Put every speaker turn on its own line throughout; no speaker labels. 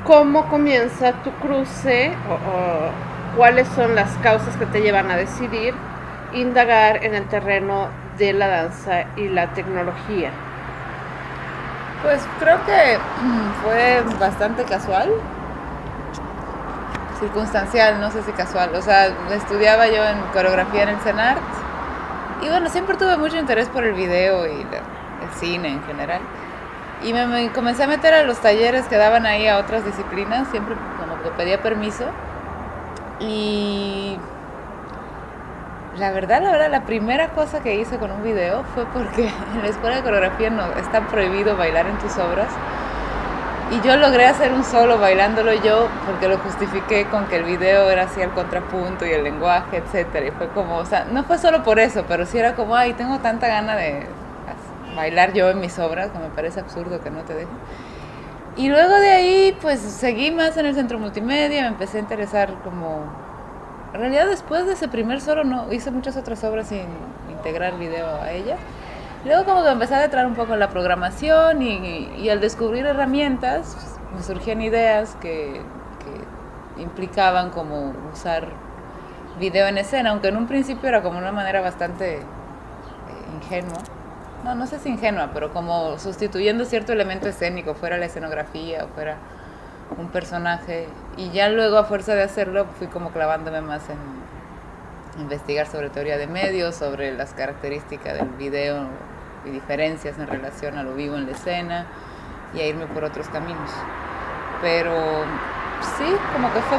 ¿cómo comienza tu cruce o cuáles son las causas que te llevan a decidir indagar en el terreno de la danza y la tecnología?
Pues creo que fue bastante casual, circunstancial, no sé si casual. O sea, estudiaba yo en coreografía en el CENART y bueno, siempre tuve mucho interés por el video y el cine en general. Y me comencé a meter a los talleres que daban ahí a otras disciplinas, siempre como que pedía permiso. Y la primera cosa que hice con un video fue porque en la escuela de coreografía no está prohibido bailar en tus obras. Y yo logré hacer un solo bailándolo yo porque lo justifiqué con que el video era así el contrapunto y el lenguaje, etcétera. Y fue como, o sea, no fue solo por eso, pero sí era como, ay, tengo tanta gana de bailar yo en mis obras que me parece absurdo que no te dejen. Y luego de ahí, pues seguí más en el centro multimedia, me empecé a interesar como... En realidad después de ese primer solo no hice muchas otras obras sin integrar video a ella. Luego como que empecé a entrar un poco en la programación y al descubrir herramientas me surgían ideas que implicaban como usar video en escena, aunque en un principio era como una manera bastante ingenua. No, no sé si ingenua, pero como sustituyendo cierto elemento escénico, fuera la escenografía o fuera un personaje. Y ya luego a fuerza de hacerlo fui como clavándome más en investigar sobre teoría de medios, sobre las características del video y diferencias en relación a lo vivo en la escena y a irme por otros caminos. Pero sí, como que fue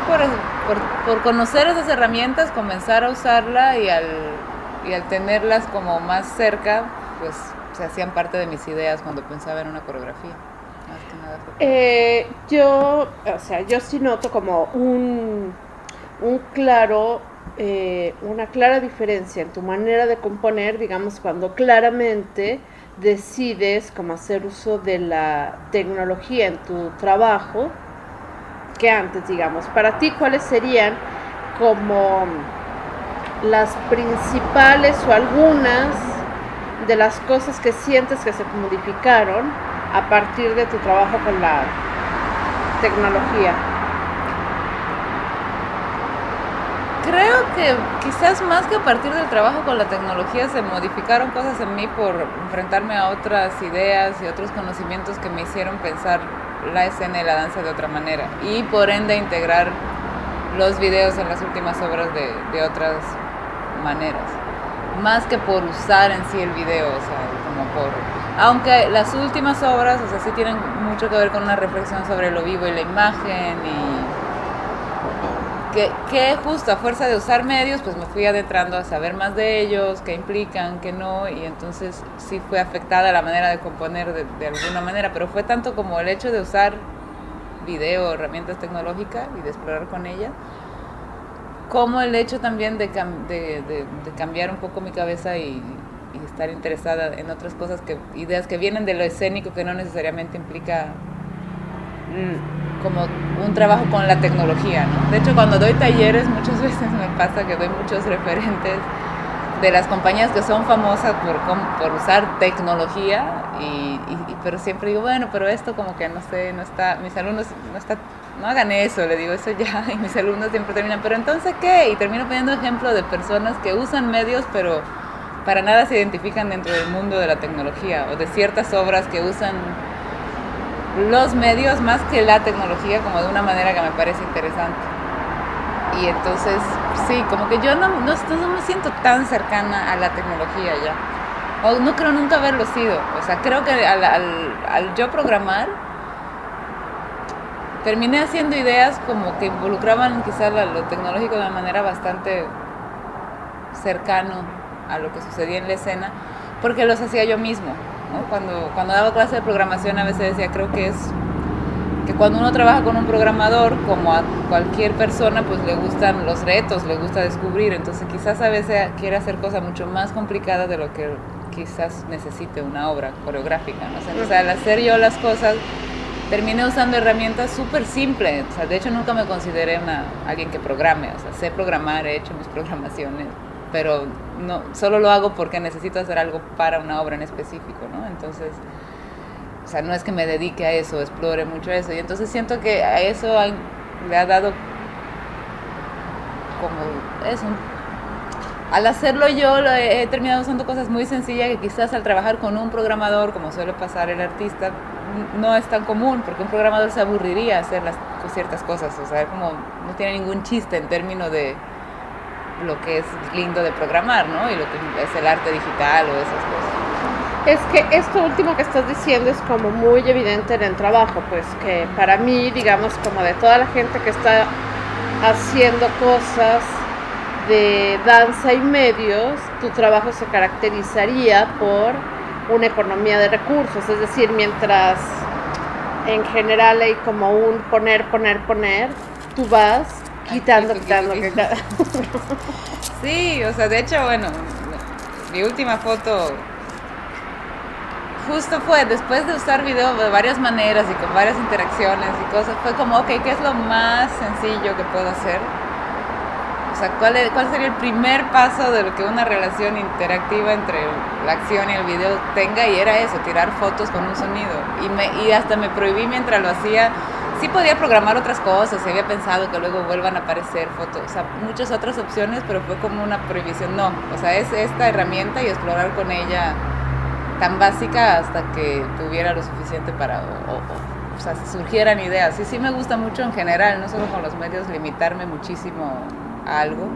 por conocer esas herramientas, comenzar a usarla y al tenerlas como más cerca, pues se hacían parte de mis ideas cuando pensaba en una coreografía. Más que nada
Yo sí noto como un claro, una clara diferencia en tu manera de componer, digamos, cuando claramente decides cómo hacer uso de la tecnología en tu trabajo, que antes, digamos. Para ti, ¿cuáles serían como las principales o algunas de las cosas que sientes que se modificaron a partir de tu trabajo con la tecnología?
Creo que quizás más que a partir del trabajo con la tecnología se modificaron cosas en mí por enfrentarme a otras ideas y otros conocimientos que me hicieron pensar la escena y la danza de otra manera y por ende integrar los videos en las últimas obras de otras maneras, más que por usar en sí el video, o sea, como por... Aunque las últimas obras, o sea, sí tienen mucho que ver con una reflexión sobre lo vivo y la imagen y que justo a fuerza de usar medios, pues me fui adentrando a saber más de ellos, qué implican, qué no, y entonces sí fue afectada la manera de componer de alguna manera, pero fue tanto como el hecho de usar video, herramientas tecnológicas y de explorar con ellas, como el hecho también de cambiar un poco mi cabeza y estar interesada en otras cosas, ideas que vienen de lo escénico que no necesariamente implica como un trabajo con la tecnología, ¿no? De hecho, cuando doy talleres muchas veces me pasa que doy muchos referentes de las compañías que son famosas por usar tecnología pero siempre digo, bueno, pero esto como que no sé, no está, mis alumnos no hagan eso, le digo eso ya, y mis alumnos siempre terminan, pero entonces ¿qué? Y termino poniendo ejemplo de personas que usan medios pero para nada se identifican dentro del mundo de la tecnología o de ciertas obras que usan los medios más que la tecnología como de una manera que me parece interesante. Y entonces, sí, como que yo no me siento tan cercana a la tecnología ya. O no creo nunca haberlo sido. O sea, creo que al yo programar, terminé haciendo ideas como que involucraban quizás lo tecnológico de una manera bastante cercano a lo que sucedía en la escena, porque los hacía yo mismo, ¿no? Cuando daba clase de programación a veces decía, creo que es que cuando uno trabaja con un programador, como a cualquier persona, pues le gustan los retos, le gusta descubrir, entonces quizás a veces quiere hacer cosas mucho más complicadas de lo que quizás necesite una obra coreográfica, ¿no? Entonces al hacer yo las cosas, terminé usando herramientas súper simples, o sea, de hecho nunca me consideré alguien que programe, o sea, sé programar, he hecho mis programaciones, pero no, solo lo hago porque necesito hacer algo para una obra en específico, ¿no? Entonces, sea, no es que me dedique a eso, explore mucho eso. Y entonces siento que a eso le ha dado como eso. Al hacerlo yo he terminado usando cosas muy sencillas que quizás al trabajar con un programador, como suele pasar el artista, no es tan común, porque un programador se aburriría hacer ciertas cosas, o sea, como no tiene ningún chiste en términos de lo que es lindo de programar, ¿no? Y lo que es el arte digital o esas cosas.
Es que esto último que estás diciendo es como muy evidente en el trabajo, pues que para mí, digamos, como de toda la gente que está haciendo cosas de danza y medios, tu trabajo se caracterizaría por una economía de recursos, es decir, mientras en general hay como un poner, tú vas quitando.
Sí, o sea, de hecho, bueno, mi última foto justo fue después de usar video de varias maneras y con varias interacciones y cosas, fue como, ok, ¿qué es lo más sencillo que puedo hacer? O sea, ¿cuál sería el primer paso de lo que una relación interactiva entre la acción y el video tenga? Y era eso, tirar fotos con un sonido. Y hasta me prohibí mientras lo hacía. Sí podía programar otras cosas, y había pensado que luego vuelvan a aparecer fotos, o sea, muchas otras opciones, pero fue como una prohibición. No, o sea, es esta herramienta y explorar con ella tan básica hasta que tuviera lo suficiente para, o sea, surgieran ideas. Y sí me gusta mucho en general, no solo con los medios, limitarme muchísimo a algo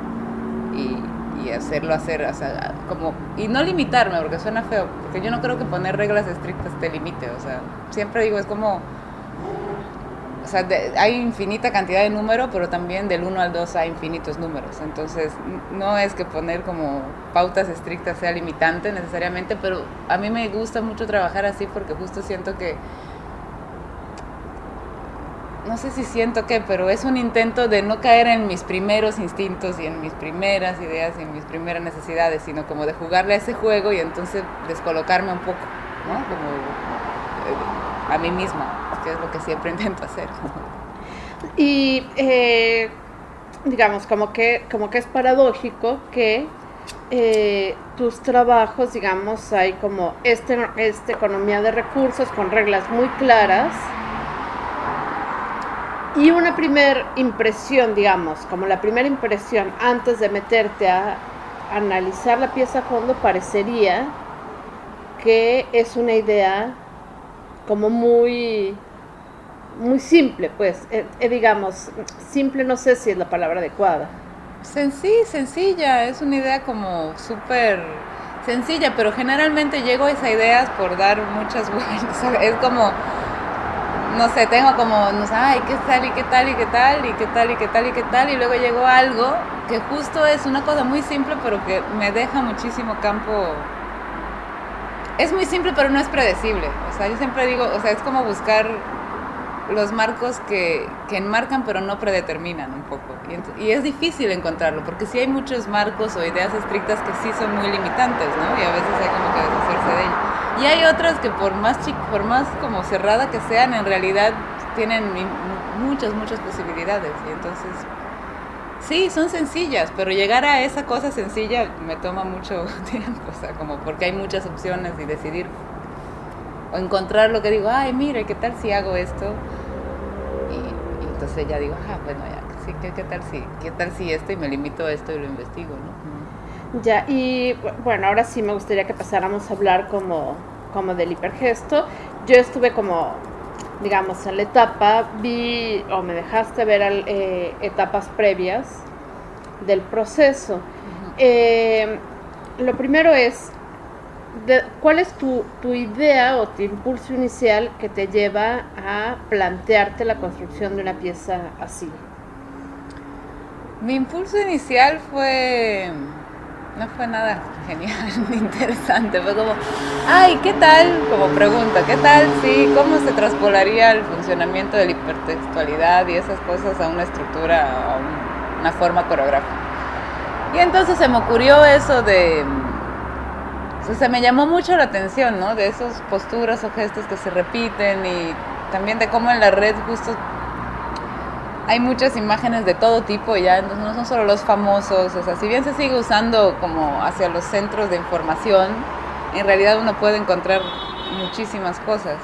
y hacerlo o sea, como, y no limitarme, porque suena feo, porque yo no creo que poner reglas estrictas te limite, o sea, siempre digo, es como, o sea, hay infinita cantidad de números, pero también del 1 al 2 hay infinitos números. Entonces, no es que poner como pautas estrictas sea limitante necesariamente, pero a mí me gusta mucho trabajar así porque justo siento que, no sé si siento que, pero es un intento de no caer en mis primeros instintos y en mis primeras ideas y en mis primeras necesidades, sino como de jugarle a ese juego y entonces descolocarme un poco, ¿no? Como a mí misma, que es lo que siempre intento hacer.
Y digamos, como que es paradójico que tus trabajos, digamos, hay como esta economía de recursos con reglas muy claras. Y una primera impresión, digamos, como la primera impresión antes de meterte a analizar la pieza a fondo, parecería que es una idea como muy simple, pues, digamos, simple no sé si es la palabra adecuada.
Sencilla, es una idea como súper sencilla, pero generalmente llego a esas ideas por dar muchas vueltas, es como, no sé, tengo como, no sé, ay, qué tal, y qué tal, y qué tal, y qué tal, y qué tal, y qué tal, y luego llegó algo que justo es una cosa muy simple, pero que me deja muchísimo campo. Es muy simple, pero no es predecible. O sea, yo siempre digo, o sea, es como buscar los marcos que enmarcan, pero no predeterminan un poco. Y es difícil encontrarlo, porque sí hay muchos marcos o ideas estrictas que sí son muy limitantes, ¿no? Y a veces hay como que deshacerse de ellos. Y hay otras que por más como cerrada que sean, en realidad tienen muchas posibilidades. Y entonces, sí, son sencillas, pero llegar a esa cosa sencilla me toma mucho tiempo, o sea, como porque hay muchas opciones y decidir o encontrar lo que digo, ay, mire, ¿qué tal si hago esto? Y entonces ya digo, bueno, ya, sí, ¿qué tal si esto? Y me limito a esto y lo investigo, ¿no?
Ya, y bueno, ahora sí me gustaría que pasáramos a hablar como del hipergesto. Yo estuve como, digamos, en la etapa, me dejaste ver etapas previas del proceso. Lo primero es, ¿cuál es tu idea o tu impulso inicial que te lleva a plantearte la construcción de una pieza así?
Mi impulso inicial no fue nada genial ni interesante, fue como, ay, ¿qué tal? Como pregunta, ¿qué tal si, cómo se traspolaría el funcionamiento de la hipertextualidad y esas cosas a una estructura, a una forma coreográfica? Y entonces se me ocurrió eso se me llamó mucho la atención, ¿no? De esas posturas o gestos que se repiten y también de cómo en la red justo hay muchas imágenes de todo tipo ya, entonces no son solo los famosos, o sea, si bien se sigue usando como hacia los centros de información, en realidad uno puede encontrar muchísimas cosas.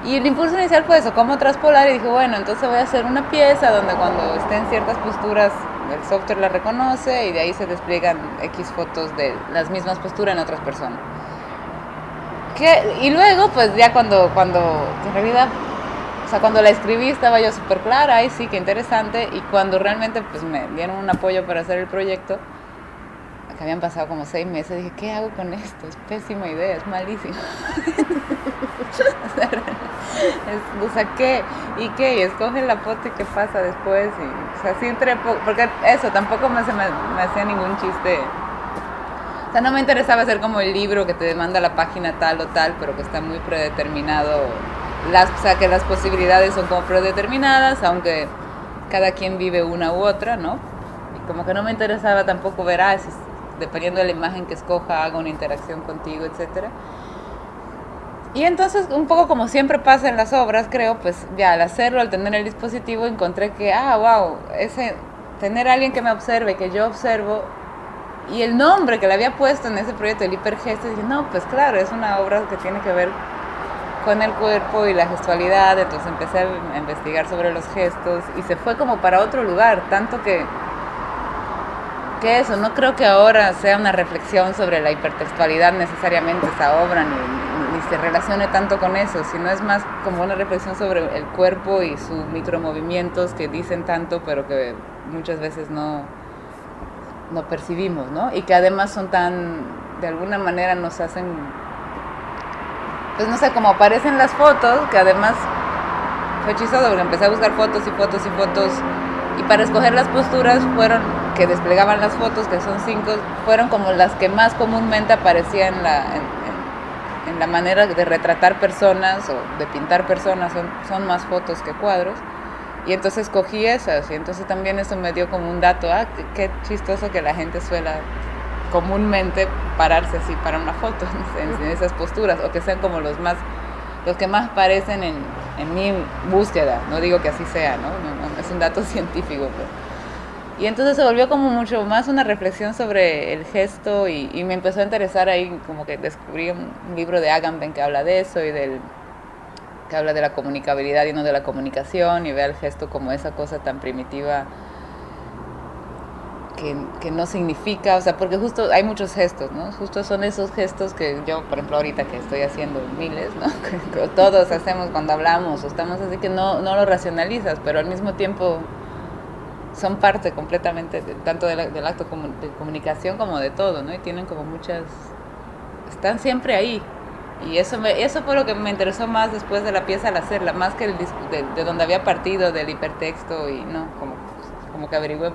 Y el impulso inicial fue eso, cómo traspolar, y dije, bueno, entonces voy a hacer una pieza donde cuando esté en ciertas posturas el software la reconoce y de ahí se despliegan X fotos de las mismas posturas en otras personas. Y luego, pues ya cuando en realidad, o sea, cuando la escribí estaba yo súper clara, y sí, qué interesante, y cuando realmente pues me dieron un apoyo para hacer el proyecto, que habían pasado como 6 meses, dije, ¿qué hago con esto? Es pésima idea, es malísimo. Lo saqué, ¿y qué? Y escoge la foto y qué pasa después, y, o sea, sí entré, porque eso, tampoco me hacía ningún chiste. O sea, no me interesaba hacer como el libro que te demanda la página tal o tal, pero que está muy predeterminado, o sea, que las posibilidades son como predeterminadas, aunque cada quien vive una u otra, ¿no? Y como que no me interesaba tampoco ver, si dependiendo de la imagen que escoja, hago una interacción contigo, etcétera. Y entonces, un poco como siempre pasa en las obras, creo, pues ya al hacerlo, al tener el dispositivo, encontré que, wow, tener a alguien que me observe, que yo observo, y el nombre que le había puesto en ese proyecto, el hipergesto, dije, no, pues claro, es una obra que tiene que ver con el cuerpo y la gestualidad. Entonces empecé a investigar sobre los gestos y se fue como para otro lugar, tanto que eso, no creo que ahora sea una reflexión sobre la hipertextualidad necesariamente esa obra, ni se relacione tanto con eso, sino es más como una reflexión sobre el cuerpo y sus micromovimientos que dicen tanto, pero que muchas veces no percibimos, ¿no? Y que además son de alguna manera nos hacen, pues no sé, como aparecen las fotos, que además fue chistoso porque empecé a buscar fotos y fotos y fotos, y para escoger las posturas que desplegaban las fotos, que son 5, fueron como las que más comúnmente aparecían en la manera de retratar personas o de pintar personas, son más fotos que cuadros. Y entonces cogí esas, y entonces también eso me dio como un dato, qué chistoso que la gente suela comúnmente pararse así para una foto en esas posturas, o que sean como los que más aparecen en mi búsqueda. No digo que así sea, ¿no? No es un dato científico, pero. Y entonces se volvió como mucho más una reflexión sobre el gesto, y me empezó a interesar ahí, como que descubrí un libro de Agamben que habla de eso, y que habla de la comunicabilidad y no de la comunicación, y ve al gesto como esa cosa tan primitiva que no significa, o sea, porque justo hay muchos gestos, ¿no? Justo son esos gestos que yo, por ejemplo, ahorita que estoy haciendo miles, ¿no? Que todos hacemos cuando hablamos o estamos así, que no lo racionalizas, pero al mismo tiempo son parte completamente tanto del acto de comunicación como de todo, ¿no? Y tienen como están siempre ahí. Y eso fue lo que me interesó más después de la pieza al hacerla, más que de donde había partido, del hipertexto, y no, como que averigüé,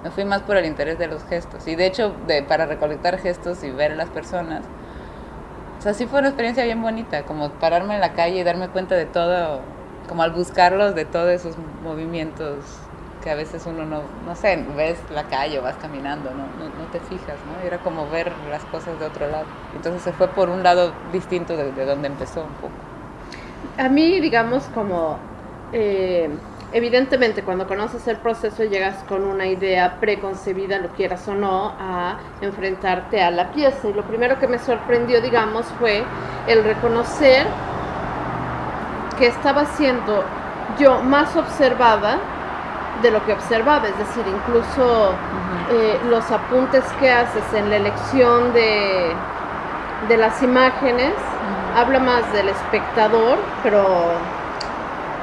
me fui más por el interés de los gestos. Y de hecho, para recolectar gestos y ver a las personas, o sea, sí fue una experiencia bien bonita, como pararme en la calle y darme cuenta de todo, como al buscarlos, de todos esos movimientos que a veces uno no sé, ves la calle o vas caminando, no te fijas, ¿no? Era como ver las cosas de otro lado. Entonces se fue por un lado distinto de donde empezó un poco.
A mí, digamos, como evidentemente cuando conoces el proceso llegas con una idea preconcebida, lo quieras o no, a enfrentarte a la pieza. Y lo primero que me sorprendió, digamos, fue el reconocer que estaba siendo yo más observada de lo que observaba, es decir, incluso los apuntes que haces en la elección de las imágenes, habla más del espectador, pero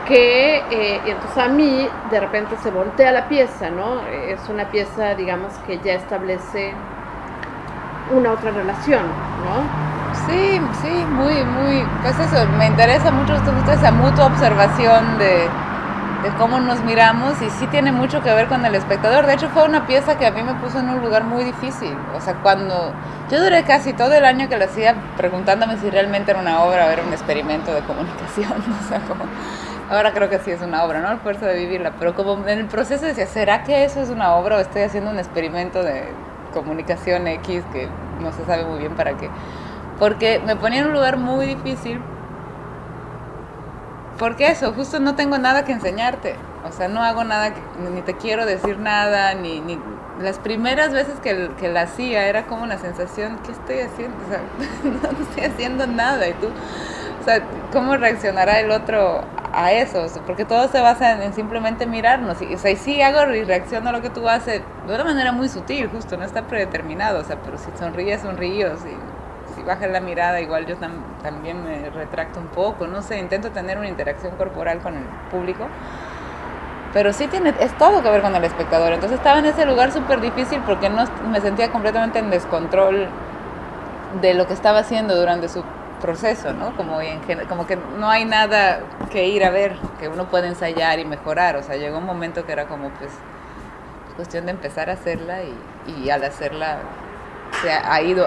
que entonces a mí de repente se voltea la pieza, ¿no? Es una pieza, digamos, que ya establece una otra relación, ¿no?
Sí, muy, pues eso, me interesa mucho esa mutua observación de cómo nos miramos, y sí tiene mucho que ver con el espectador. De hecho, fue una pieza que a mí me puso en un lugar muy difícil. O sea, cuando yo duré casi todo el año que lo hacía preguntándome si realmente era una obra o era un experimento de comunicación. O sea, como ahora creo que sí es una obra, ¿no? El esfuerzo de vivirla. Pero como en el proceso decía, ¿será que eso es una obra o estoy haciendo un experimento de comunicación X que no se sabe muy bien para qué? Porque me ponía en un lugar muy difícil. Porque eso, justo no tengo nada que enseñarte. O sea, no hago nada, ni te quiero decir nada, ni las primeras veces que la hacía era como una sensación, ¿qué estoy haciendo? O sea, no estoy haciendo nada. Y tú, o sea, ¿cómo reaccionará el otro a eso? O sea, porque todo se basa en simplemente mirarnos. O sea, y sí hago y reacciono a lo que tú haces de una manera muy sutil, justo, no está predeterminado. O sea, pero si sonríes, sonrío. Si bajas la mirada, igual yo también me retracto un poco. No sé, intento tener una interacción corporal con el público. Pero sí es todo que ver con el espectador. Entonces estaba en ese lugar súper difícil porque no me sentía completamente en descontrol de lo que estaba haciendo durante su proceso, ¿no? Como que no hay nada que ir a ver, que uno puede ensayar y mejorar. O sea, llegó un momento que era como, pues, cuestión de empezar a hacerla y al hacerla se ha ido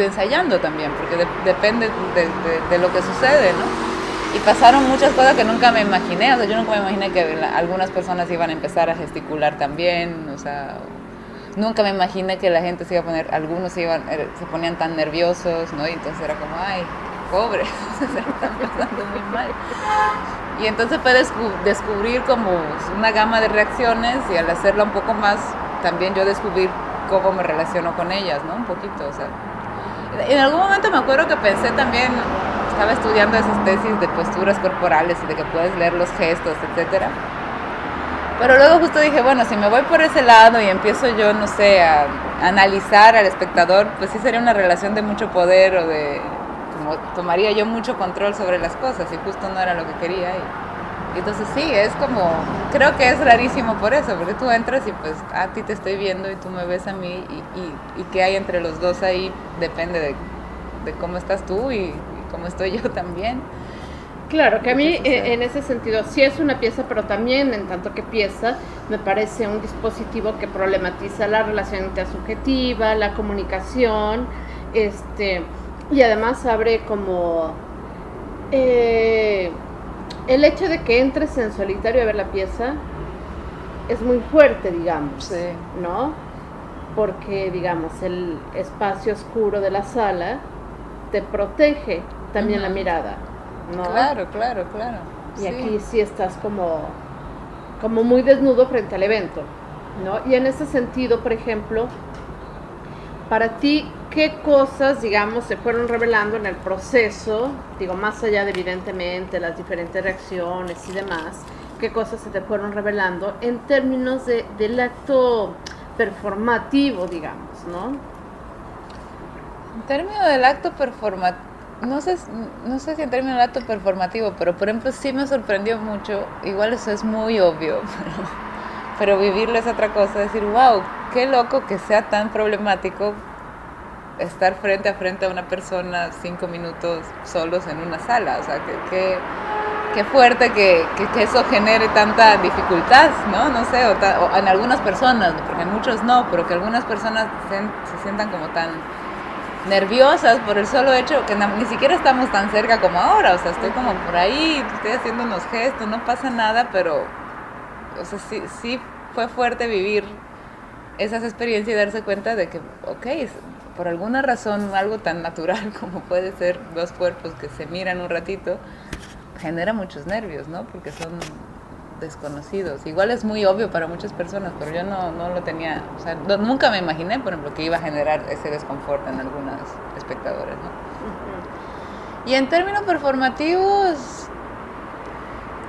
ensayando también, porque depende de lo que sucede, ¿no? Y pasaron muchas cosas que nunca me imaginé. O sea, yo nunca me imaginé que algunas personas iban a empezar a gesticular también. O sea, nunca me imaginé que la gente se iba a poner, algunos se ponían tan nerviosos, ¿no? Y entonces era como, ay, pobres, se están pasando muy mal. Y entonces fue descubrir como una gama de reacciones y al hacerla un poco más, también yo descubrí cómo me relaciono con ellas, ¿no? Un poquito, o sea. En algún momento me acuerdo que pensé también, estaba estudiando esas tesis de posturas corporales y de que puedes leer los gestos, etcétera. Pero luego justo dije, bueno, si me voy por ese lado y empiezo yo, no sé, a analizar al espectador, pues sí sería una relación de mucho poder o de, como tomaría yo mucho control sobre las cosas y justo no era lo que quería. Y entonces sí, es como, creo que es rarísimo por eso, porque tú entras y pues a ti te estoy viendo y tú me ves a mí y qué hay entre los dos ahí depende de cómo estás tú y cómo estoy yo también.
Claro, que a mí en ese sentido sí es una pieza, pero también en tanto que pieza me parece un dispositivo que problematiza la relación intersubjetiva, la comunicación, y además abre como el hecho de que entres en solitario a ver la pieza es muy fuerte, digamos,
sí,
¿no? Porque, digamos, el espacio oscuro de la sala te protege también la mirada, ¿no?
Claro.
Y
sí.
aquí sí estás como muy desnudo frente al evento, ¿no? Y en ese sentido, por ejemplo, para ti, ¿qué cosas, digamos, se fueron revelando en el proceso? Digo, más allá de, evidentemente, las diferentes reacciones y demás, ¿qué cosas se te fueron revelando en términos del acto performativo, digamos, ¿no?
En términos del acto performativo, no sé si en términos del acto performativo, pero por ejemplo sí me sorprendió mucho, igual eso es muy obvio, pero vivirlo es otra cosa, decir, wow, qué loco que sea tan problemático estar frente a frente a una persona 5 minutos solos en una sala, o sea, qué fuerte que eso genere tanta dificultad, ¿no? No sé, o en algunas personas, porque en muchos no, pero que algunas personas se sientan como tan nerviosas por el solo hecho que ni siquiera estamos tan cerca como ahora, o sea, estoy como por ahí, estoy haciendo unos gestos, no pasa nada, pero, o sea, sí fue fuerte vivir esas experiencias y darse cuenta de que, ok, por alguna razón algo tan natural como puede ser dos cuerpos que se miran un ratito, genera muchos nervios, ¿no? Porque son desconocidos. Igual es muy obvio para muchas personas, pero yo no lo tenía, o sea, nunca me imaginé, por ejemplo, que iba a generar ese desconfort en algunos espectadores, ¿no? Uh-huh. Y en términos performativos,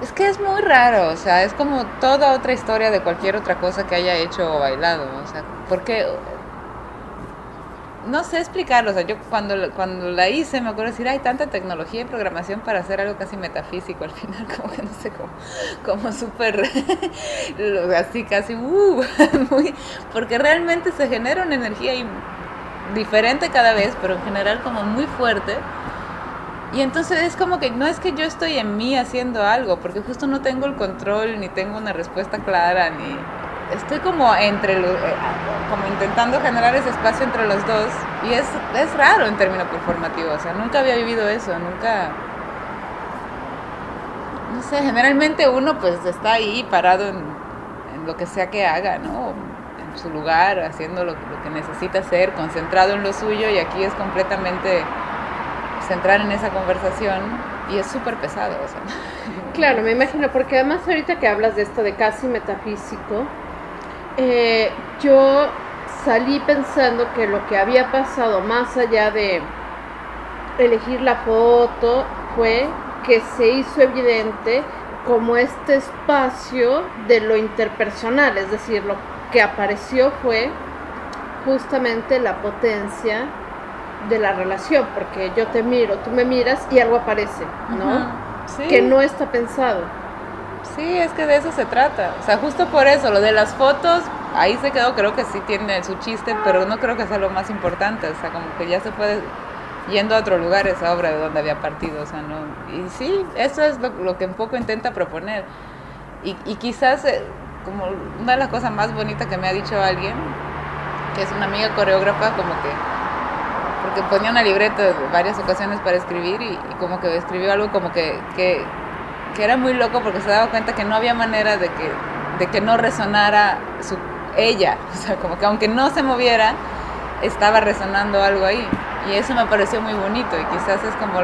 es que es muy raro, o sea, es como toda otra historia de cualquier otra cosa que haya hecho o bailado, o sea, porque no sé explicarlo, o sea, yo cuando la hice me acuerdo de decir, hay tanta tecnología y programación para hacer algo casi metafísico al final, como que no sé, como súper, así casi, muy, porque realmente se genera una energía diferente cada vez, pero en general como muy fuerte, y entonces es como que no es que yo estoy en mí haciendo algo, porque justo no tengo el control, ni tengo una respuesta clara, ni... Estoy como como intentando generar ese espacio entre los dos y es raro en términos performativos, o sea, nunca había vivido eso, nunca, no sé, generalmente uno pues está ahí parado en lo que sea que haga, ¿no? En su lugar, haciendo lo que necesita hacer, concentrado en lo suyo, y aquí es completamente centrar en esa conversación y es súper pesado, o sea.
Claro, me imagino, porque además ahorita que hablas de esto de casi metafísico, yo salí pensando que lo que había pasado más allá de elegir la foto fue que se hizo evidente como este espacio de lo interpersonal, es decir, lo que apareció fue justamente la potencia de la relación, porque yo te miro, tú me miras y algo aparece, ¿no?
Ujú, sí.
Que no está pensado.
Sí, es que de eso se trata. O sea, justo por eso, lo de las fotos, ahí se quedó, creo que sí tiene su chiste, pero no creo que sea lo más importante. O sea, como que ya se puede yendo a otro lugar esa obra de donde había partido. O sea, no. Y sí, eso es lo que un poco intenta proponer. Y quizás, como una de las cosas más bonitas que me ha dicho alguien, que es una amiga coreógrafa, como que porque ponía una libreta de varias ocasiones para escribir y como que escribió algo como que era muy loco porque se daba cuenta que no había manera de que no resonara ella, o sea, como que aunque no se moviera, estaba resonando algo ahí. Y eso me pareció muy bonito y quizás es como, o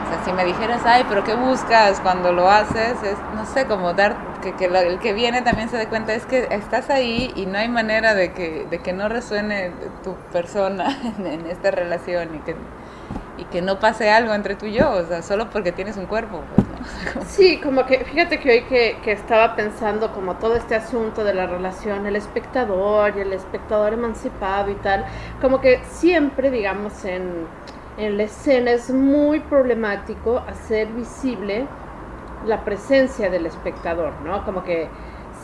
sea, si me dijeras, ay, pero ¿qué buscas cuando lo haces? Es, no sé, como dar, el que viene también se dé cuenta, es que estás ahí y no hay manera de que no resuene tu persona en esta relación y que no pase algo entre tú y yo, o sea, solo porque tienes un cuerpo, pues, ¿no?
Sí, como que, fíjate que hoy que estaba pensando como todo este asunto de la relación, el espectador y el espectador emancipado y tal, como que siempre, digamos, en la escena es muy problemático hacer visible la presencia del espectador, ¿no? Como que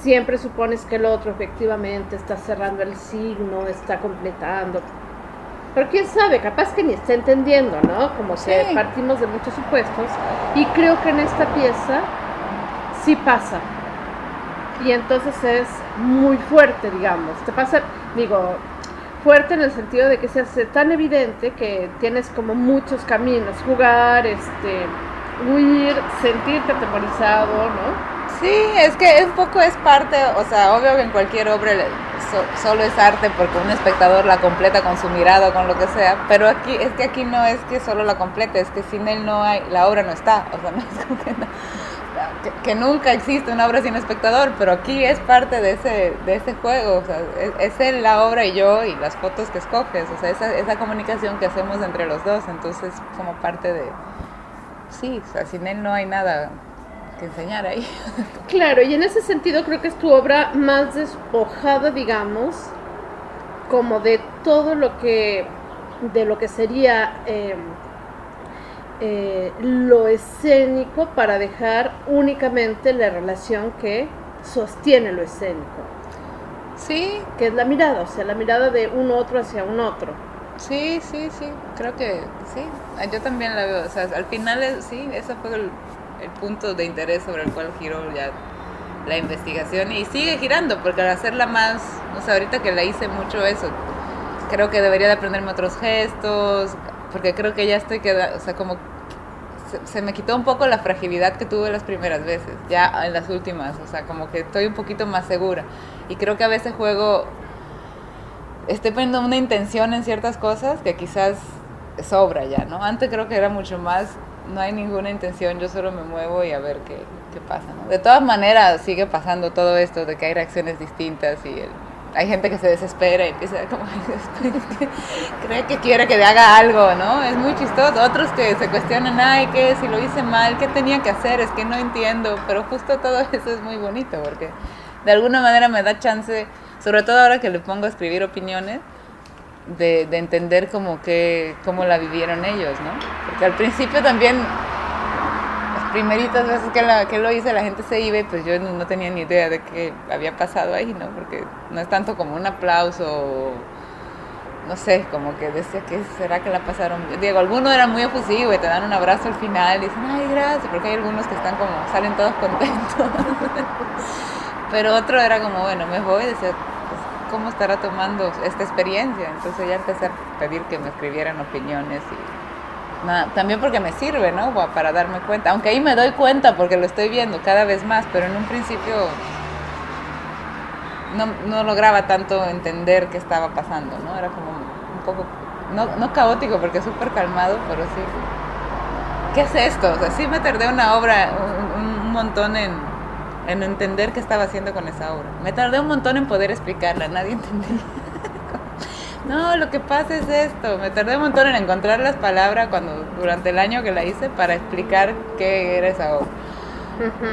siempre supones que el otro efectivamente está cerrando el signo, está completando. Pero quién sabe, capaz que ni está entendiendo, ¿no? Como que
Sí.
partimos de muchos supuestos. Y creo que en esta pieza sí pasa. Y entonces es muy fuerte, digamos. Te pasa, digo, fuerte en el sentido de que se hace tan evidente que tienes como muchos caminos. Jugar, huir, sentirte atemorizado, ¿no?
Sí, es que un poco es parte, o sea, obvio que en cualquier obra solo es arte porque un espectador la completa con su mirada o con lo que sea, pero aquí es que aquí no es que solo la complete, es que sin él no hay, la obra no está, o sea, no es como que, que nunca existe una obra sin espectador, pero aquí es parte de ese juego, o sea, es él la obra y yo y las fotos que escoges, o sea, esa comunicación que hacemos entre los dos, entonces como parte de, sí, o sea, sin él no hay nada que enseñar ahí.
Claro, y en ese sentido creo que es tu obra más despojada, digamos, como de todo lo que, de lo que sería lo escénico para dejar únicamente la relación que sostiene lo escénico.
Sí.
Que es la mirada, o sea, la mirada de un otro hacia un otro.
Sí, creo que sí, yo también la veo, o sea, al final sí, ese fue el punto de interés sobre el cual giró ya la investigación y sigue girando, porque al hacerla más, o sea, ahorita que la hice mucho eso, creo que debería de aprenderme otros gestos, porque creo que ya estoy quedando, o sea, como se me quitó un poco la fragilidad que tuve las primeras veces, ya en las últimas, o sea, como que estoy un poquito más segura y creo que a veces estoy poniendo una intención en ciertas cosas que quizás sobra ya, ¿no? Antes creo que era mucho más, no hay ninguna intención, yo solo me muevo y a ver qué pasa, ¿no? De todas maneras sigue pasando todo esto de que hay reacciones distintas y hay gente que se desespera y empieza como cree que quiere que le haga algo, ¿no? Es muy chistoso. Otros que se cuestionan, ay, ¿qué? Si lo hice mal, ¿qué tenía que hacer? Es que no entiendo, pero justo todo eso es muy bonito porque de alguna manera me da chance, sobre todo ahora que le pongo a escribir opiniones, de entender cómo la vivieron ellos, ¿no? Porque al principio también, las primeritas veces que lo hice, la gente se iba y pues yo no tenía ni idea de qué había pasado ahí, ¿no? Porque no es tanto como un aplauso, no sé, como que decía, ¿qué será que la pasaron? Digo, algunos eran muy efusivos y te dan un abrazo al final y dicen, ay, gracias, porque hay algunos que están como, salen todos contentos. Pero otro era como, bueno, me voy y decía, cómo estará tomando esta experiencia. Entonces ya empecé a pedir que me escribieran opiniones y nada, también porque me sirve, ¿no? Para darme cuenta, aunque ahí me doy cuenta porque lo estoy viendo cada vez más, pero en un principio no lograba tanto entender qué estaba pasando, ¿no? Era como un poco, no caótico porque es súper calmado, pero sí, ¿qué es esto? O sea, sí me tardé una obra, un montón en entender qué estaba haciendo con esa obra. Me tardé un montón en poder explicarla, nadie entendía. no, lo que pasa es esto. Me tardé un montón en encontrar las palabras durante el año que la hice para explicar qué era esa obra.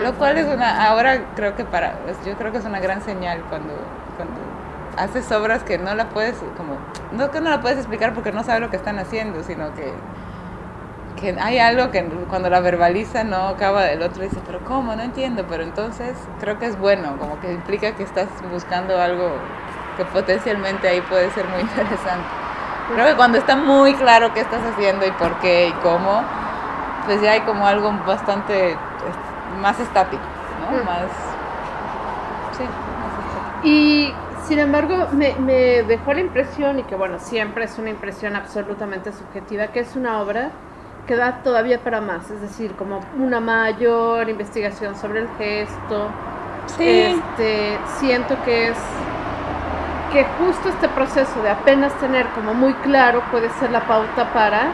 Lo cual es ahora creo que yo creo que es una gran señal cuando haces obras que no la puedes, no que no la puedes explicar porque no sabes lo que están haciendo, sino que hay algo que cuando la verbaliza no acaba del otro y dice, pero ¿cómo? No entiendo, pero entonces creo que es bueno, como que implica que estás buscando algo que potencialmente ahí puede ser muy interesante. Creo que cuando está muy claro qué estás haciendo y por qué y cómo, pues ya hay como algo bastante más estático, ¿no? Más estático.
Y sin embargo me dejó la impresión, y que bueno, siempre es una impresión absolutamente subjetiva, que es una obra que da todavía para más, es decir, como una mayor investigación sobre el gesto.
Sí.
Siento que justo este proceso de apenas tener como muy claro puede ser la pauta para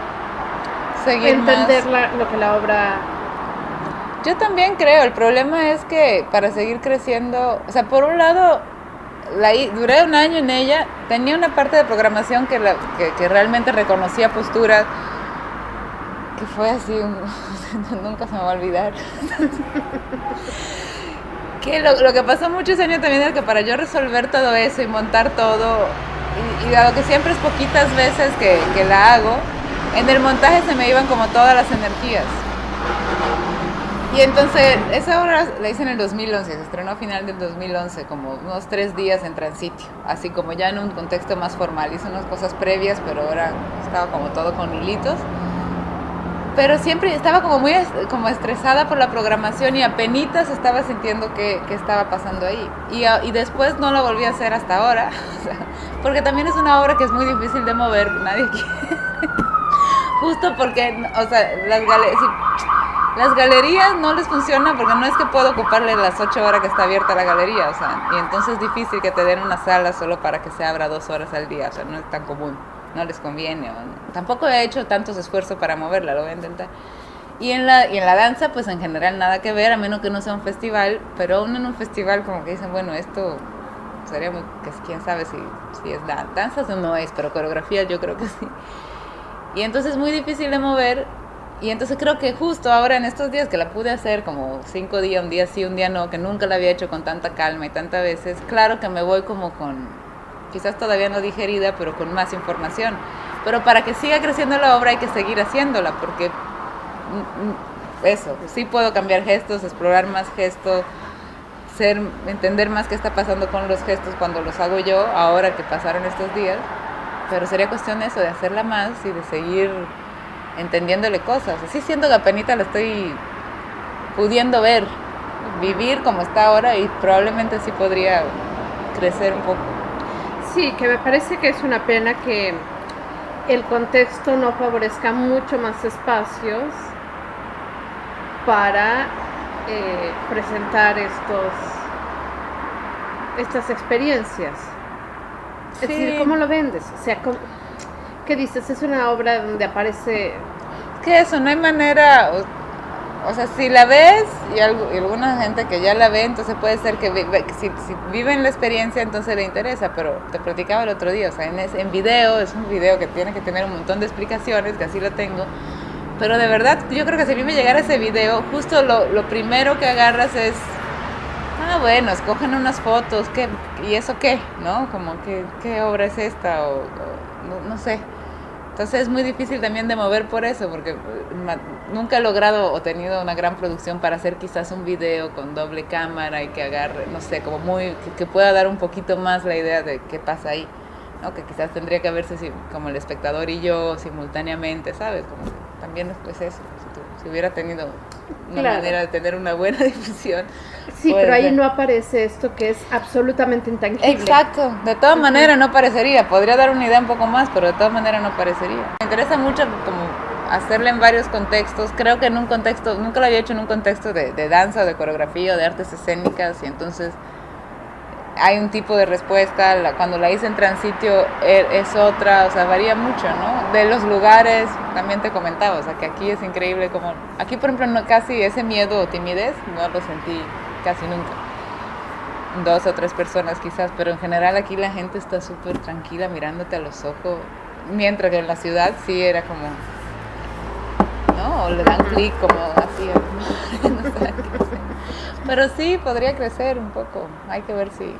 seguir entender lo que la obra...
Yo también creo, el problema es que para seguir creciendo, o sea, por un lado, duré un año en ella, tenía una parte de programación que realmente reconocía posturas, que fue así, nunca se me va a olvidar. Que lo que pasó muchos años también es que para yo resolver todo eso y montar todo, y dado que siempre es poquitas veces que la hago, en el montaje se me iban como todas las energías. Y entonces, esa obra la hice en el 2011, se estrenó a final del 2011, como unos 3 días en Transitio, así como ya en un contexto más formal. Hice unas cosas previas, pero ahora estaba como todo con hilitos. Pero siempre estaba como muy estresada por la programación y apenitas estaba sintiendo que estaba pasando ahí. Y después no la volví a hacer hasta ahora, o sea, porque también es una obra que es muy difícil de mover, nadie quiere. Justo porque, o sea, las galerías no les funciona porque no es que puedo ocuparle las 8 horas que está abierta la galería, o sea, y entonces es difícil que te den una sala solo para que se abra 2 horas al día, o sea, no es tan común, no les conviene. Tampoco he hecho tantos esfuerzos para moverla, lo voy a intentar. Y en la danza, pues en general nada que ver, a menos que no sea un festival, pero aún en un festival como que dicen, bueno, esto sería muy, que quién sabe si es danza o no es, pero coreografía yo creo que sí. Y entonces es muy difícil de mover. Y entonces creo que justo ahora en estos días que la pude hacer como 5 días, un día sí, un día no, que nunca la había hecho con tanta calma y tantas veces, claro que me voy como con, quizás todavía no digerida, pero con más información. Pero para que siga creciendo la obra hay que seguir haciéndola, porque eso, sí puedo cambiar gestos, explorar más gestos, entender más qué está pasando con los gestos cuando los hago yo, ahora que pasaron estos días, pero sería cuestión de eso, de hacerla más y de seguir entendiéndole cosas. Así siento que apenita la estoy pudiendo ver, vivir como está ahora, y probablemente sí podría crecer un poco.
Sí, que me parece que es una pena que el contexto no favorezca mucho más espacios para presentar estas experiencias. Es decir, ¿cómo lo vendes? O sea, ¿qué dices? Es una obra donde aparece...
Que eso, no hay manera, o sea, si la ves, y alguna gente que ya la ve, entonces puede ser que si viven la experiencia, entonces le interesa, pero te platicaba el otro día, o sea, en video, es un video que tiene que tener un montón de explicaciones, que así lo tengo, pero de verdad, yo creo que si a mí me llegara ese video, justo lo primero que agarras es, bueno, escogen unas fotos, ¿y eso qué? ¿No? Como, ¿qué obra es esta? No sé. Entonces es muy difícil también de mover por eso, porque nunca he logrado o tenido una gran producción para hacer quizás un video con doble cámara y que agarre, no sé, como que pueda dar un poquito más la idea de qué pasa ahí, ¿no? Que quizás tendría que verse como el espectador y yo simultáneamente, ¿sabes? Como que también es eso, si hubiera tenido una manera de tener una buena difusión.
Sí, pero ahí no aparece esto que es absolutamente intangible.
Exacto, de todas maneras no parecería, podría dar una idea un poco más, pero de todas maneras no parecería. Me interesa mucho como hacerla en varios contextos, creo que en un contexto, nunca lo había hecho en un contexto de danza o de coreografía o de artes escénicas, y entonces hay un tipo de respuesta, cuando la hice en Transitio es otra, o sea, varía mucho, ¿no? De los lugares, también te comentaba, o sea, que aquí es increíble como, aquí por ejemplo casi ese miedo o timidez no lo sentí casi nunca. 2 o 3 personas quizás, pero en general aquí la gente está súper tranquila mirándote a los ojos, mientras que en la ciudad sí era como, ¿no? O le dan clic como así, no saben qué hacer. Pero sí, podría crecer un poco, hay que ver si, pues,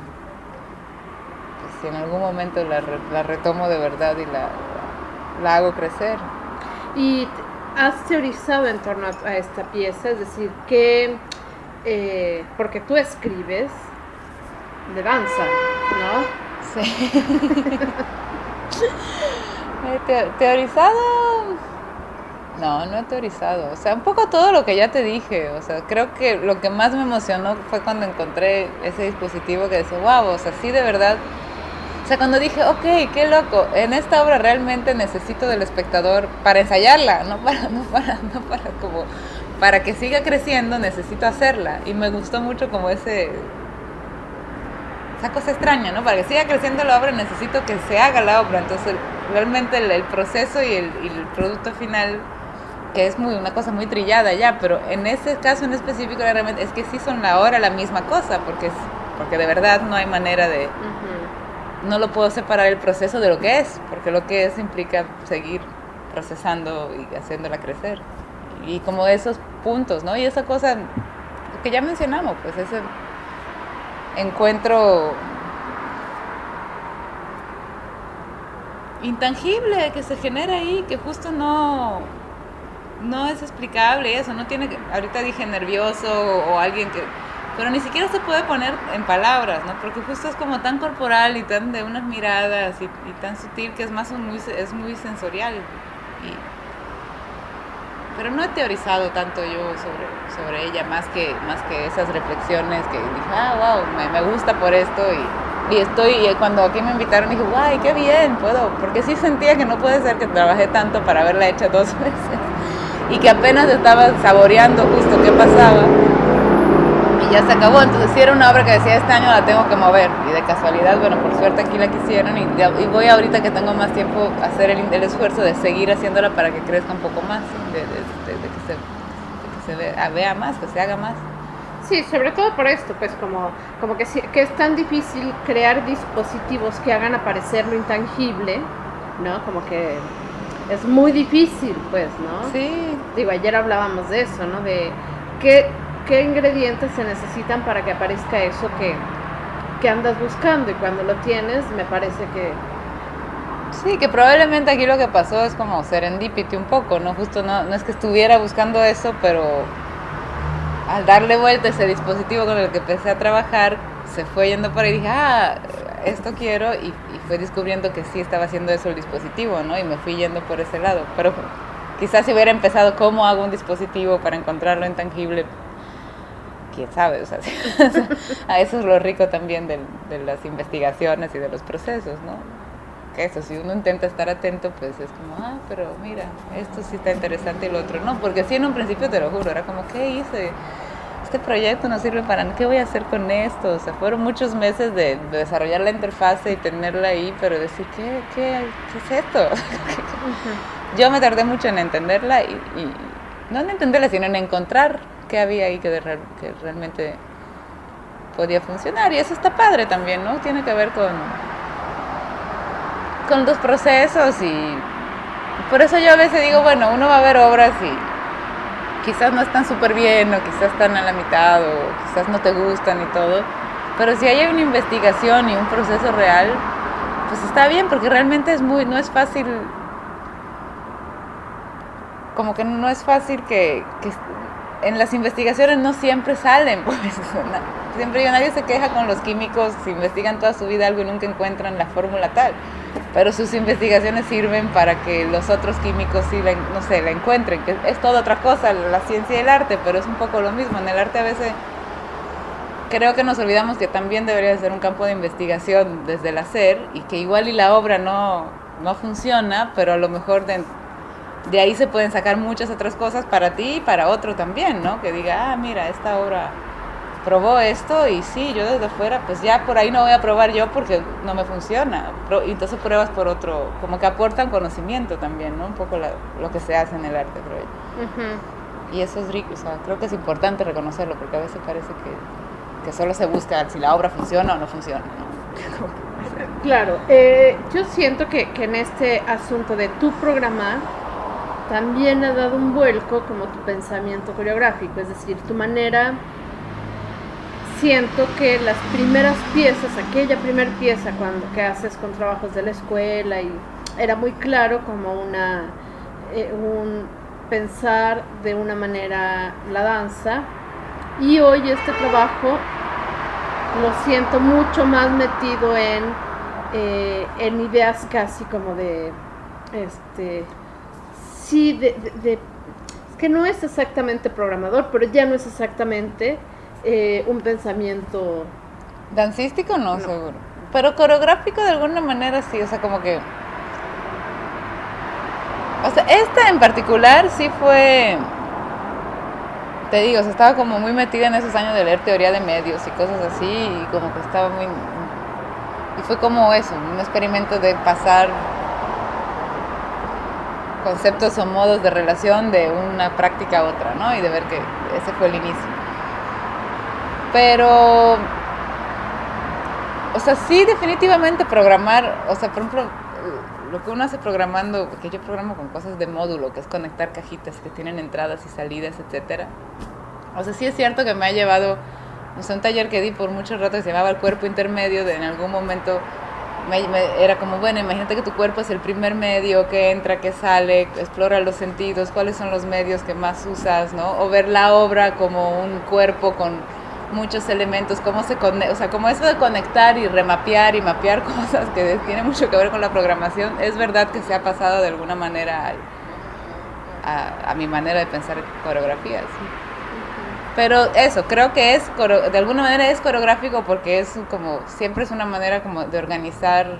si en algún momento la retomo de verdad y la hago crecer.
¿Y has teorizado en torno a esta pieza? Es decir, que, porque tú escribes de danza, ¿no?
Sí. Teorizado, no he teorizado, o sea, un poco todo lo que ya te dije, o sea, creo que lo que más me emocionó fue cuando encontré ese dispositivo que decía, wow, o sea, sí de verdad, o sea, cuando dije, ok, qué loco, en esta obra realmente necesito del espectador para ensayarla, no para como, para que siga creciendo, necesito hacerla, y me gustó mucho como esa cosa extraña, ¿no? Para que siga creciendo la obra necesito que se haga la obra, entonces realmente el proceso y el producto final, que es una cosa muy trillada ya, pero en ese caso en específico realmente es que sí son la misma cosa, porque de verdad no hay manera de, no lo puedo separar el proceso de lo que es, porque lo que es implica seguir procesando y haciéndola crecer, y como esos puntos, ¿no? Y esa cosa que ya mencionamos, pues ese encuentro intangible que se genera ahí, que justo no es explicable eso, no tiene que, ahorita dije nervioso o alguien que, pero ni siquiera se puede poner en palabras, ¿no? Porque justo es como tan corporal y tan de unas miradas y tan sutil que es muy sensorial. Pero no he teorizado tanto yo sobre ella, más que esas reflexiones que dije, wow, me gusta por esto y cuando aquí me invitaron dije, guay, qué bien, puedo, porque sí sentía que no puede ser que trabajé tanto para haberla hecho 2 veces y que apenas estaba saboreando justo qué pasaba y ya se acabó. Entonces sí era una obra que decía, este año la tengo que mover, y de casualidad, bueno, por suerte aquí la quisieron y voy ahorita que tengo más tiempo a hacer el esfuerzo de seguir haciéndola para que crezca un poco más, de que se vea más, que se haga más.
Sí, sobre todo por esto, pues como que es tan difícil crear dispositivos que hagan aparecer lo intangible, ¿no? Como que es muy difícil, pues, ¿no?
Sí.
Digo, ayer hablábamos de eso, ¿no? De qué ingredientes se necesitan para que aparezca eso que andas buscando, y cuando lo tienes, me parece que...
Sí, que probablemente aquí lo que pasó es como serendipity un poco, ¿no? Justo no es que estuviera buscando eso, pero al darle vuelta a ese dispositivo con el que empecé a trabajar, se fue yendo por ahí y dije, esto quiero, y fui descubriendo que sí estaba haciendo eso el dispositivo, ¿no? Y me fui yendo por ese lado. Pero quizás si hubiera empezado cómo hago un dispositivo para encontrarlo intangible, quién sabe, o sea, a eso es lo rico también de las investigaciones y de los procesos, ¿no? Que eso, si uno intenta estar atento, pues es como, pero mira, esto sí está interesante y lo otro no, porque sí en un principio, te lo juro, era como, ¿qué hice? Este proyecto no sirve para nada, ¿qué voy a hacer con esto? O sea, fueron muchos meses de desarrollar la interfase y tenerla ahí, pero decir, ¿qué es esto? Yo me tardé mucho en entenderla y no en entenderla, sino en encontrar qué había ahí que realmente podía funcionar, y eso está padre también, ¿no? Tiene que ver con los procesos, y por eso yo a veces digo, bueno, uno va a ver obras y quizás no están súper bien, o quizás están a la mitad, o quizás no te gustan y todo, pero si hay una investigación y un proceso real, pues está bien, porque realmente no es fácil, como que no es fácil que en las investigaciones no siempre salen, pues siempre nadie se queja con los químicos si investigan toda su vida algo y nunca encuentran la fórmula tal, pero sus investigaciones sirven para que los otros químicos sí la encuentren, que es toda otra cosa, la ciencia y el arte, pero es un poco lo mismo. En el arte a veces creo que nos olvidamos que también debería ser un campo de investigación desde el hacer, y que igual y la obra no funciona, pero a lo mejor de ahí se pueden sacar muchas otras cosas para ti y para otro también, ¿no? Que diga, mira, esta obra probó esto, y sí, yo desde fuera, pues ya por ahí no voy a probar yo porque no me funciona. Y entonces pruebas por otro, como que aportan conocimiento también, ¿no? Un poco lo que se hace en el arte, creo yo. Y eso es rico, o sea, creo que es importante reconocerlo, porque a veces parece que solo se busca si la obra funciona o no funciona, ¿no?
Claro, yo siento que en este asunto de tu programar también ha dado un vuelco como tu pensamiento coreográfico, es decir, tu manera. Siento que las primeras piezas, aquella primera pieza que haces con trabajos de la escuela, y era muy claro como un pensar de una manera la danza, y hoy este trabajo lo siento mucho más metido en ideas casi como sí, es que no es exactamente programador, pero ya no es exactamente un pensamiento
dancístico, no, seguro, pero coreográfico de alguna manera sí, o sea, como que, o sea, esta en particular sí fue, te digo, o sea, estaba como muy metida en esos años de leer teoría de medios y cosas así, y como que estaba muy, y fue como eso, un experimento de pasar conceptos o modos de relación de una práctica a otra, ¿no? Y de ver que ese fue el inicio. Pero, o sea, sí, definitivamente programar, o sea, por ejemplo, lo que uno hace programando, porque yo programo con cosas de módulo, que es conectar cajitas que tienen entradas y salidas, etcétera. O sea, sí es cierto que me ha llevado, o sea, un taller que di por mucho rato que se llamaba el cuerpo intermedio, en algún momento era como, bueno, imagínate que tu cuerpo es el primer medio que entra, que sale, explora los sentidos, cuáles son los medios que más usas, ¿no? O ver la obra como un cuerpo con muchos elementos, cómo se conecta, o sea, como eso de conectar y remapear y mapear cosas que tiene mucho que ver con la programación. Es verdad que se ha pasado de alguna manera a mi manera de pensar coreografía, sí. Pero eso, creo que de alguna manera es coreográfico porque es como, siempre es una manera como de organizar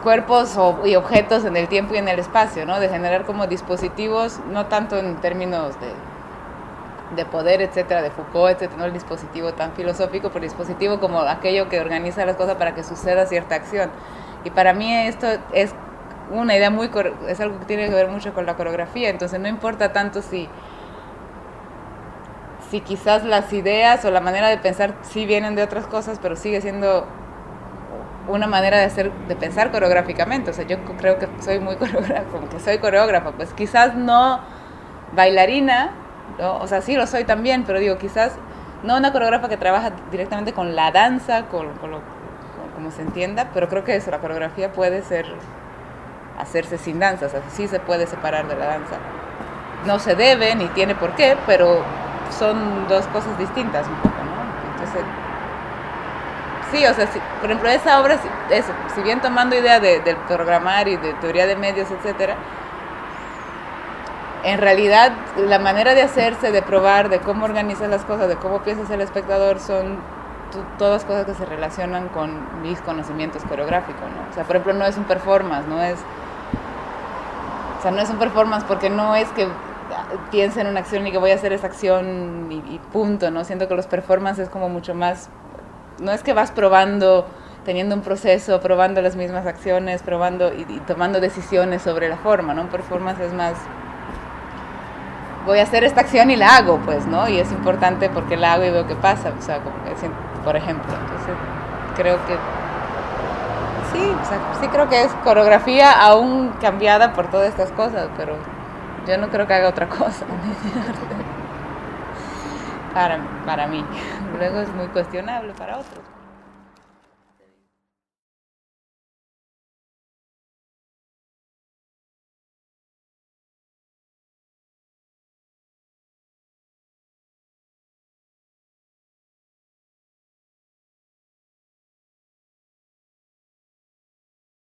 cuerpos y objetos en el tiempo y en el espacio, ¿no? De generar como dispositivos, no tanto en términos de poder, etcétera, de Foucault, etcétera, no el dispositivo tan filosófico, pero dispositivo como aquello que organiza las cosas para que suceda cierta acción. Y para mí esto es una idea es algo que tiene que ver mucho con la coreografía, entonces no importa tanto si quizás las ideas o la manera de pensar sí vienen de otras cosas, pero sigue siendo una manera de pensar coreográficamente. O sea, yo creo que soy muy coreógrafa, como que soy coreógrafa, pues quizás no bailarina, ¿no? O sea, sí lo soy también, pero digo, quizás no una coreógrafa que trabaja directamente con la danza, como se entienda, pero creo que eso, la coreografía puede hacerse sin danza, o sea, sí se puede separar de la danza. No se debe, ni tiene por qué, pero son dos cosas distintas un poco, ¿no? Entonces, sí, o sea, por ejemplo, esa obra, si bien tomando idea del programar y de teoría de medios, etcétera, en realidad la manera de hacerse, de probar, de cómo organizas las cosas, de cómo piensas el espectador, son todas cosas que se relacionan con mis conocimientos coreográficos, ¿no? O sea, por ejemplo, no es un performance, no es un performance porque no es que piense en una acción y que voy a hacer esa acción y punto, ¿no? Siento que los performances es como mucho más, no es que vas probando, teniendo un proceso, probando las mismas acciones, probando y tomando decisiones sobre la forma, ¿no? Un performance es más, voy a hacer esta acción y la hago, pues, ¿no? Y es importante porque la hago y veo qué pasa, o sea, por ejemplo. Entonces, creo que sí, o sea, sí creo que es coreografía aún cambiada por todas estas cosas, pero yo no creo que haga otra cosa para mí. Luego es muy cuestionable para otros.